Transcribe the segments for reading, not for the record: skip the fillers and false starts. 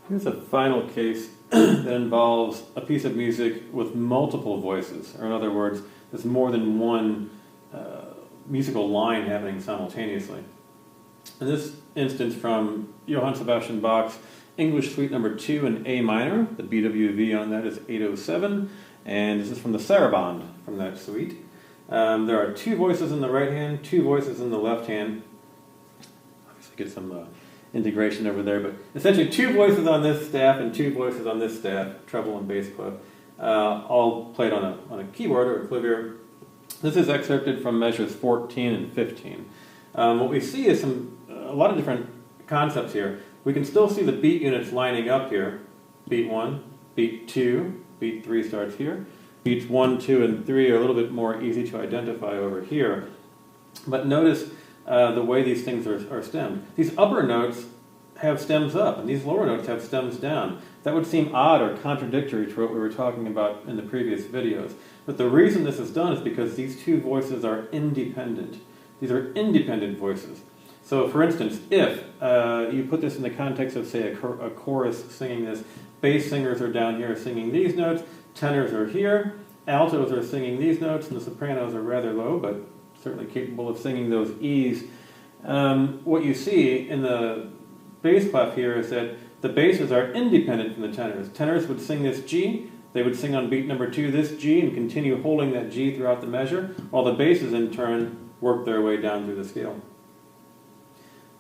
Here's a final case that involves a piece of music with multiple voices, or in other words, there's more than one musical line happening simultaneously. In this instance, from Johann Sebastian Bach's English Suite Number 2 in A minor, the BWV on that is 807, and this is from the Sarabande from that suite. There are two voices in the right hand, two voices in the left hand. Obviously get some integration over there, but essentially two voices on this staff and two voices on this staff, treble and bass clef, all played on a keyboard or a clavier. This is excerpted from measures 14 and 15. What we see is a lot of different concepts here. We can still see the beat units lining up here. Beat 1, beat 2, beat 3 starts here. Beats 1, 2, and 3 are a little bit more easy to identify over here. But notice the way these things are stemmed. These upper notes have stems up, and these lower notes have stems down. That would seem odd or contradictory to what we were talking about in the previous videos. But the reason this is done is because these two voices are independent. These are independent voices. So for instance, if you put this in the context of, say, a chorus singing this, bass singers are down here singing these notes, tenors are here, altos are singing these notes, and the sopranos are rather low, but certainly capable of singing those E's. What you see in the bass clef here is that the basses are independent from the tenors. Tenors would sing this G, they would sing on beat number 2 this G and continue holding that G throughout the measure, while the basses in turn work their way down through the scale.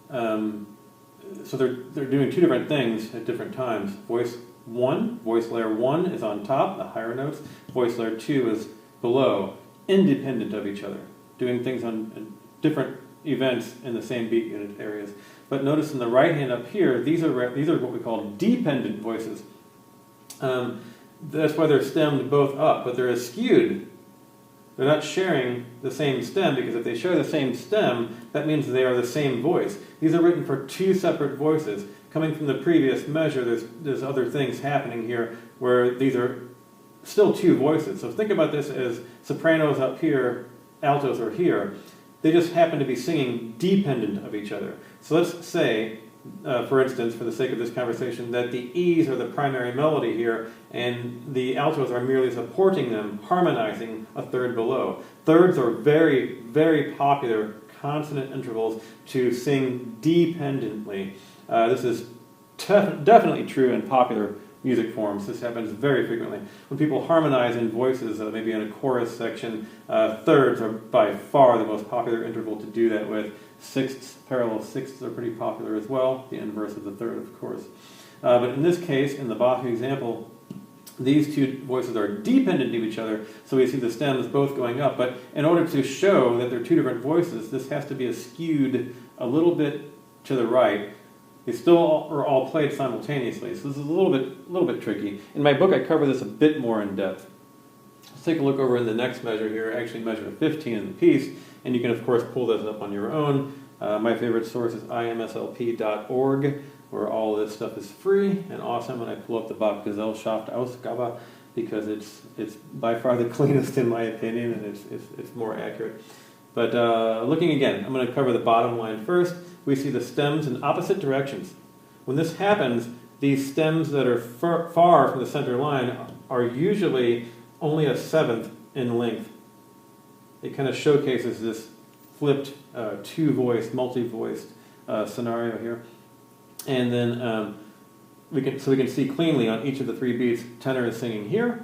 So they're doing two different things at different times. Voice layer 1 is on top, the higher notes. Voice layer 2 is below, independent of each other, doing things on different events in the same beat unit areas. But notice in the right hand up here, these are what we call dependent voices. That's why they're stemmed both up, but they're skewed. They're not sharing the same stem, because if they share the same stem, that means they are the same voice. These are written for two separate voices. Coming from the previous measure, there's other things happening here where these are still two voices. So think about this as sopranos up here, altos are here. They just happen to be singing dependent of each other. So let's say, for instance, for the sake of this conversation, that the E's are the primary melody here, and the altos are merely supporting them, harmonizing a third below. Thirds are very, very popular consonant intervals to sing dependently. This is definitely true in popular music forms. This happens very frequently. When people harmonize in voices, maybe in a chorus section, thirds are by far the most popular interval to do that with. Sixths, parallel sixths are pretty popular as well, the inverse of the third, of course. But in this case, in the Bach example, these two voices are dependent of each other, so we see the stems both going up. But in order to show that they're two different voices, this has to be skewed a little bit to the right. They still are all played simultaneously, so this is a little bit tricky. In my book, I cover this a bit more in depth. Let's take a look over in the next measure here, actually measure 15 in the piece, and you can, of course, pull this up on your own. My favorite source is imslp.org, where all of this stuff is free and awesome, and I pull up the Bach Gesellschaft-Ausgabe because it's by far the cleanest in my opinion, and it's more accurate. But looking again, I'm going to cover the bottom line first. We see the stems in opposite directions. When this happens, these stems that are far from the center line are usually only a seventh in length. It kind of showcases this flipped two-voice, multi-voiced scenario here. And then we can see cleanly on each of the three beats, tenor is singing here,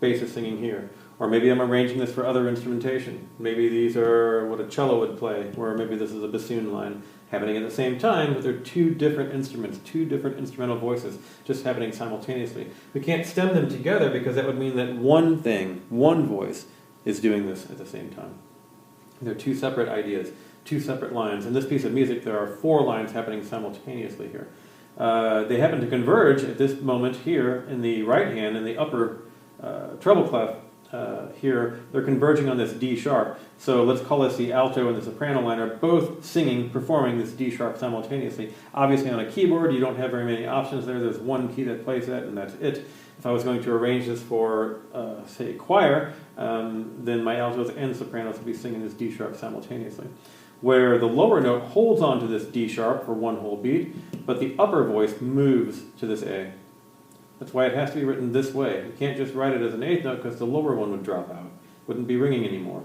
bass is singing here. Or maybe I'm arranging this for other instrumentation. Maybe these are what a cello would play, or maybe this is a bassoon line happening at the same time, but they're two different instruments, two different instrumental voices, just happening simultaneously. We can't stem them together because that would mean that one thing, one voice, is doing this at the same time. They're two separate ideas, two separate lines. In this piece of music, there are 4 lines happening simultaneously here. They happen to converge at this moment here in the right hand, in the upper treble clef. Here, they're converging on this D sharp. So let's call this the alto and the soprano line are both performing this D sharp simultaneously. Obviously on a keyboard, you don't have very many options there. There's one key that plays that, and that's it. If I was going to arrange this for, say, a choir, then my altos and sopranos would be singing this D sharp simultaneously. where the lower note holds onto this D sharp for one whole beat, but the upper voice moves to this A. That's why it has to be written this way. You can't just write it as an eighth note because the lower one would drop out. Wouldn't be ringing anymore.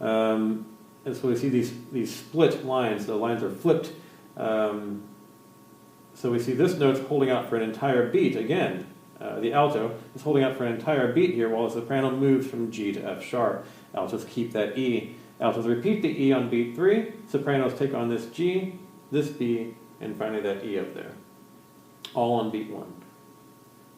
And so we see these split lines. The lines are flipped. So we see this note's holding out for an entire beat again. The alto is holding out for an entire beat here while the soprano moves from G to F sharp. Altos keep that E. Altos repeat the E on beat 3. Sopranos take on this G, this B, and finally that E up there. All on beat 1.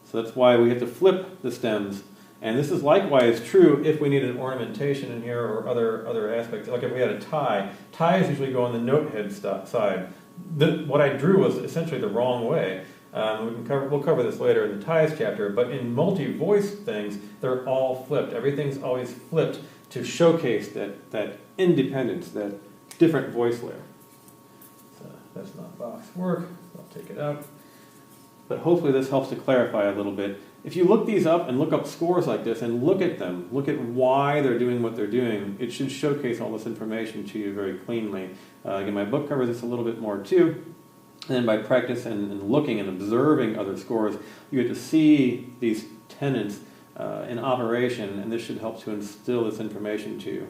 So that's why we have to flip the stems. And this is likewise true if we need an ornamentation in here or other aspects. Like if we had a tie. Ties usually go on the note head side. What I drew was essentially the wrong way. We'll cover this later in the ties chapter, but in multi-voice things, they're all flipped. Everything's always flipped to showcase that independence, that different voice layer. So that's not box work, so I'll take it out. But hopefully this helps to clarify a little bit. If you look these up and look up scores like this and look at them, look at why they're doing what they're doing, it should showcase all this information to you very cleanly. Again, my book covers this a little bit more too. And then by practice and looking and observing other scores, you get to see these tenets in operation, and this should help to instill this information to you.